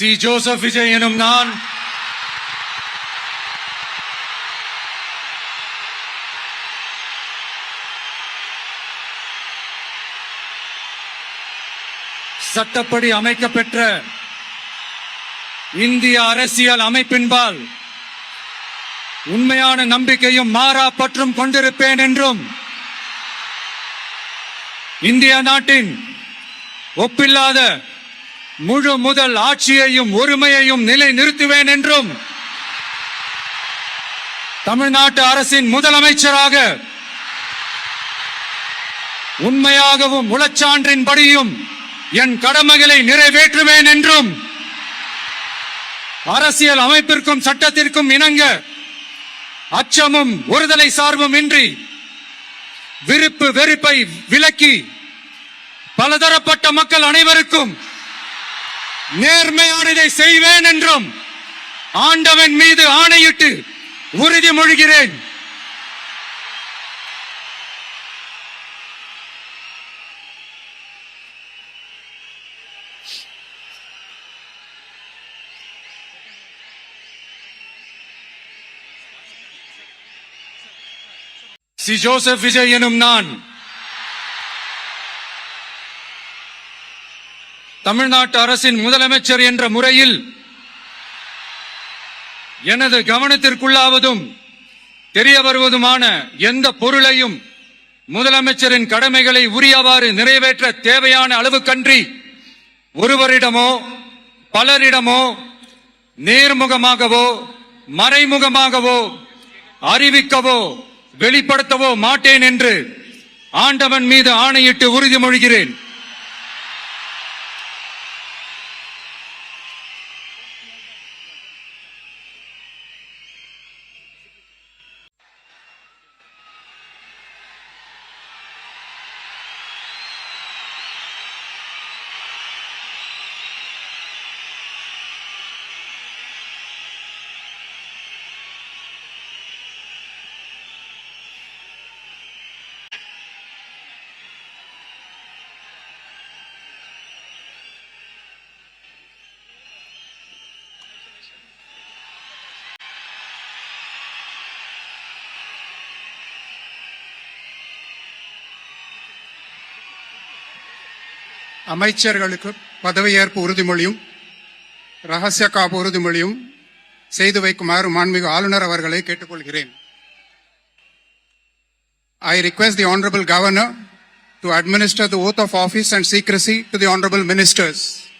C Joseph Vijay எனும் நான் சட்டப்படி அமைக்கப்பெற்ற இந்திய அரசியல் அமைப்பின்பால் உண்மையான நம்பிக்கையும் மாறா பற்றும் கொண்டிருப்பேன் என்றும் இந்திய நாட்டின் ஒப்பில்லாத முழு முதல் ஆட்சியையும் ஒருமையையும் நிலை நிறுத்துவேன் என்றும் தமிழ்நாட்டு அரசின் முதலமைச்சராக உண்மையாகவும் உளச்சான்றின்படியும் என் கடமைகளை நிறைவேற்றுவேன் என்றும் அரசியல் அமைப்பிற்கும் சட்டத்திற்கும் இணங்க அச்சமும் ஒருதலை சார்பும் இன்றி விருப்பு வெறுப்பை விலக்கி பலதரப்பட்ட மக்கள் அனைவருக்கும் நேர்மையானதை செய்வேன் என்றும் ஆண்டவன் மீது ஆணையிட்டு உறுதிமொழிகிறேன். சி ஜோசப் விஜய் எனும் நான் தமிழ்நாட்டு அரசின் முதலமைச்சர் என்ற முறையில் எனது கவனத்திற்குள்ளாவதும் தெரிய வருவதுமான எந்த பொருளையும் முதலமைச்சரின் கடமைகளை உரியவாறு நிறைவேற்ற தேவையான அளவுக்கன்றி ஒருவரிடமோ பலரிடமோ நேர்முகமாகவோ மறைமுகமாகவோ அறிவிக்கவோ வெளிப்படுத்தவோ மாட்டேன் என்று ஆண்டவன் மீது ஆணையிட்டு உறுதிமொழிகிறேன். அமைச்சர்களுக்கு பதவியேற்பு உறுதிமொழியும் ரகசிய காப்பு உறுதிமொழியும் செய்து வைக்குமாறு மாண்புமிகு ஆளுநர் அவர்களை கேட்டுக்கொள்கிறேன். I request the Honorable Governor to administer the oath of office and secrecy to the Honorable Ministers.